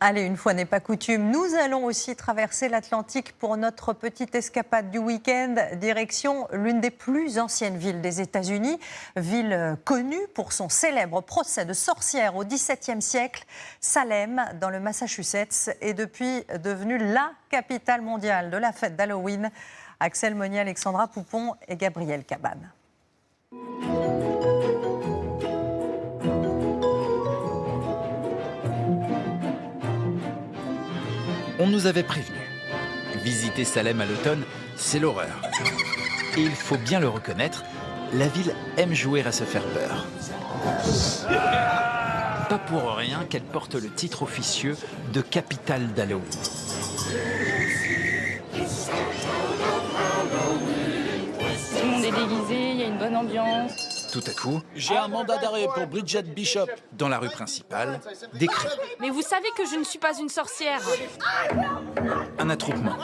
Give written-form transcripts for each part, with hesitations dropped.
Allez, une fois n'est pas coutume, nous allons aussi traverser l'Atlantique pour notre petite escapade du week-end, direction l'une des plus anciennes villes des États-Unis, ville connue pour son célèbre procès de sorcière au XVIIe siècle. Salem, dans le Massachusetts, est depuis devenue la capitale mondiale de la fête d'Halloween. Axel Monnier, Alexandra Poupon et Gabriel Cabane. On nous avait prévenu. Visiter Salem à l'automne, c'est l'horreur. Et il faut bien le reconnaître, la ville aime jouer à se faire peur. Pas pour rien qu'elle porte le titre officieux de capitale d'Halloween. Tout le monde est déguisé, il y a une bonne ambiance. Tout à coup, J'ai un mandat d'arrêt pour Bridget Bishop. dans la rue principale, des cris, Mais vous savez que je ne suis pas une sorcière. un attroupement.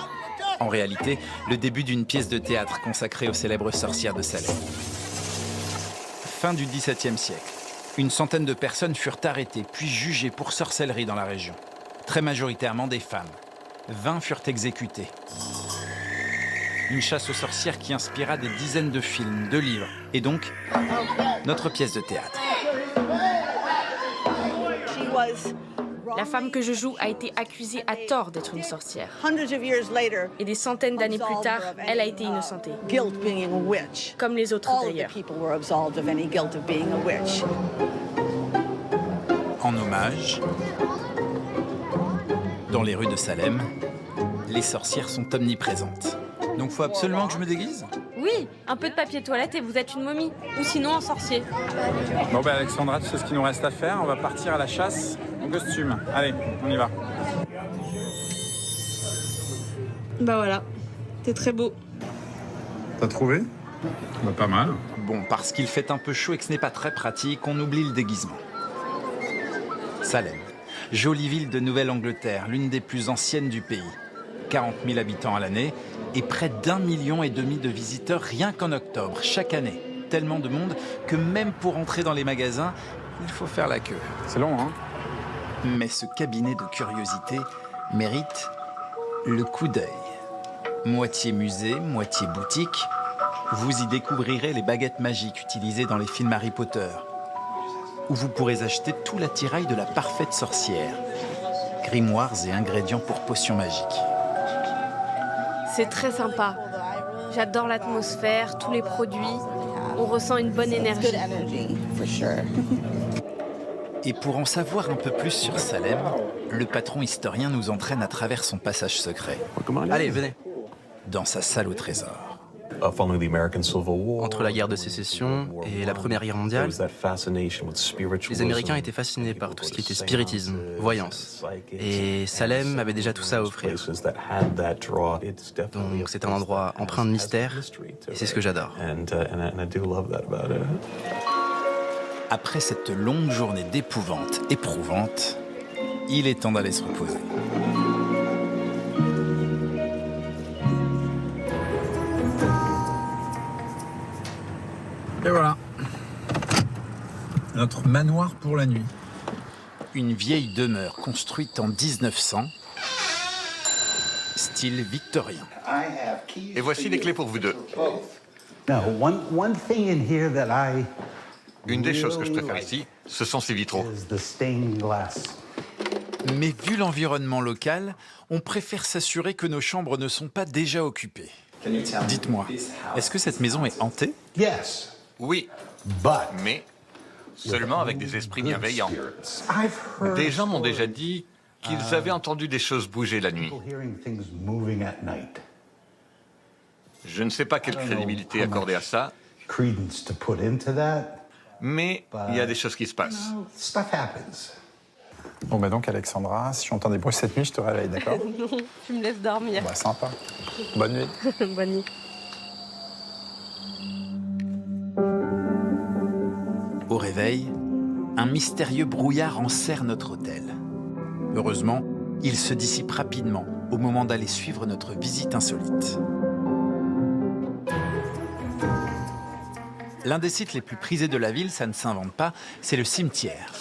En réalité, le début d'une pièce de théâtre consacrée aux célèbres sorcières de Salem. Fin du XVIIe siècle, une centaine de personnes furent arrêtées puis jugées pour sorcellerie dans la région. Très majoritairement des femmes. 20 furent exécutées. Une chasse aux sorcières qui inspira des dizaines de films, de livres, et donc notre pièce de théâtre. La femme que je joue a été accusée à tort d'être une sorcière. Et des centaines d'années plus tard, elle a été innocentée. Comme les autres d'ailleurs. En hommage, dans les rues de Salem, les sorcières sont omniprésentes. Donc faut absolument que je me déguise ? Oui, un peu de papier toilette et vous êtes une momie. Ou sinon un sorcier. Bon ben Alexandra, tu sais ce qu'il nous reste à faire, on va partir à la chasse en costume. Allez, on y va. Bah voilà, t'es très beau. T'as trouvé ? Bah pas mal. Bon, parce qu'il fait un peu chaud et que ce n'est pas très pratique, on oublie le déguisement. Salem, jolie ville de Nouvelle-Angleterre, l'une des plus anciennes du pays. 40 000 habitants à l'année et près d'1,5 million de visiteurs rien qu'en octobre, chaque année. Tellement de monde que même pour entrer dans les magasins, il faut faire la queue. C'est long, hein ? Mais ce cabinet de curiosité mérite le coup d'œil. Moitié musée, moitié boutique, vous y découvrirez les baguettes magiques utilisées dans les films Harry Potter, où vous pourrez acheter tout l'attirail de la parfaite sorcière, grimoires et ingrédients pour potions magiques. C'est très sympa. J'adore l'atmosphère, tous les produits. On ressent une bonne énergie. Et pour en savoir un peu plus sur Salem, le patron historien nous entraîne à travers son passage secret. Allez, venez. Dans sa salle au trésor. Entre la guerre de sécession et la Première Guerre mondiale, les Américains étaient fascinés par tout ce qui était spiritisme, voyance. Et Salem avait déjà tout ça à offrir. Donc c'est un endroit empreint de mystère, et c'est ce que j'adore. Après cette longue journée d'épouvante éprouvante, il est temps d'aller se reposer. Et voilà. Notre manoir pour la nuit. Une vieille demeure construite en 1900, style victorien. Et voici les clés pour vous deux. Une des choses que je préfère ici, ce sont ces vitraux. Mais vu l'environnement local, on préfère s'assurer que nos chambres ne sont pas déjà occupées. Dites-moi, est-ce que cette maison est hantée ? Oui, mais seulement avec des esprits bienveillants. Des gens m'ont déjà dit qu'ils avaient entendu des choses bouger la nuit. Je ne sais pas quelle crédibilité accorder à ça, mais il y a des choses qui se passent. Bon bah donc Alexandra, si j'entends des bruits cette nuit, je te réveille, d'accord ? Non, tu me laisses dormir. Bah sympa. Bonne nuit. Bonne nuit. Au réveil, un mystérieux brouillard enserre notre hôtel. Heureusement, il se dissipe rapidement au moment d'aller suivre notre visite insolite. L'un des sites les plus prisés de la ville, ça ne s'invente pas, c'est le cimetière.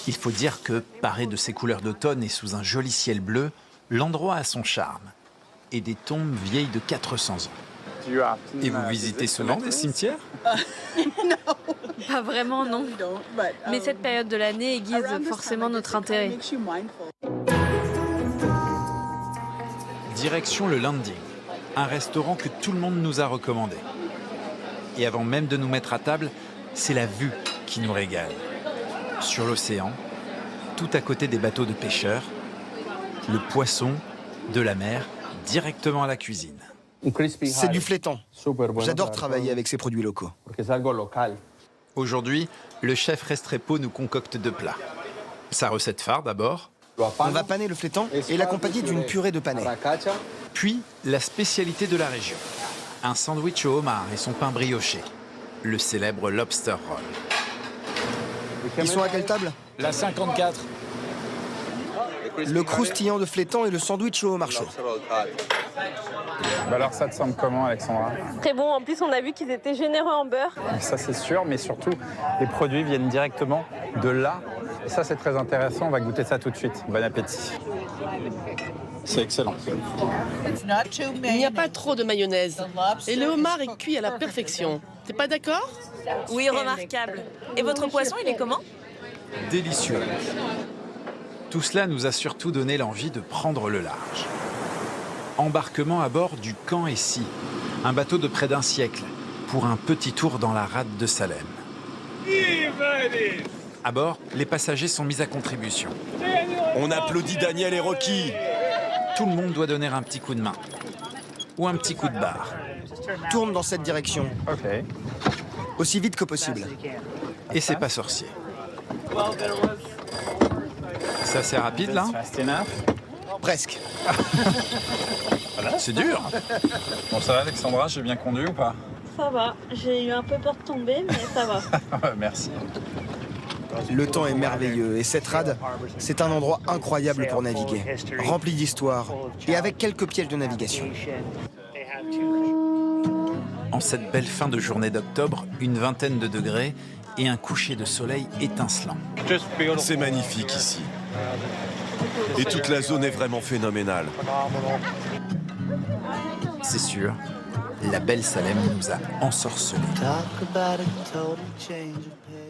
Il faut dire que, paré de ses couleurs d'automne et sous un joli ciel bleu, l'endroit a son charme. Et des tombes vieilles de 400 ans. Et vous visitez souvent des cimetières? Pas vraiment, non. Mais cette période de l'année aiguise forcément notre intérêt. Direction le Landing, un restaurant que tout le monde nous a recommandé. Et avant même de nous mettre à table, c'est la vue qui nous régale. Sur l'océan, tout à côté des bateaux de pêcheurs, le poisson, de la mer, directement à la cuisine. C'est du flétan. J'adore travailler avec ces produits locaux. Aujourd'hui, le chef Restrepo nous concocte 2 plats. Sa recette phare d'abord, On va paner le flétan et l'accompagner d'une purée de panais. puis la spécialité de la région, un sandwich au homard et son pain brioché, le célèbre lobster roll. Ils sont à quelle table? La 54. Le croustillant de flétan et le sandwich au homard chaud. Bah alors ça te semble comment, Alexandra? Très bon, en plus on a vu qu'ils étaient généreux en beurre. Ça c'est sûr, mais surtout les produits viennent directement de là. Et ça c'est très intéressant, on va goûter ça tout de suite. Bon appétit. C'est excellent. Il n'y a pas trop de mayonnaise. Et le homard est cuit à la perfection. T'es pas d'accord? Oui, remarquable. Et votre poisson, il est comment? Délicieux. Tout cela nous a surtout donné l'envie de prendre le large. Embarquement à bord du Caen et Scie, un bateau de près d'1 siècle, pour un petit tour dans la rade de Salem. À bord, les passagers sont mis à contribution. On applaudit Daniel et Rocky. Tout le monde doit donner un petit coup de main. Ou un petit coup de barre. Tourne dans cette direction, Ok. aussi vite que possible. Et c'est pas sorcier. C'est assez rapide là? Fast enough. Presque. C'est dur. Bon ça va Alexandra, j'ai bien conduit ou pas? Ça va. J'ai eu un peu peur de tomber, mais ça va. Merci. Le temps est merveilleux et cette rade, c'est un endroit incroyable pour naviguer, rempli d'histoire et avec quelques pièges de navigation. En cette belle fin de journée d'octobre, une vingtaine de degrés et un coucher de soleil étincelant. C'est magnifique ici. Et toute la zone est vraiment phénoménale. C'est sûr, la belle Salem nous a ensorcelés. Talk about a total change of pace.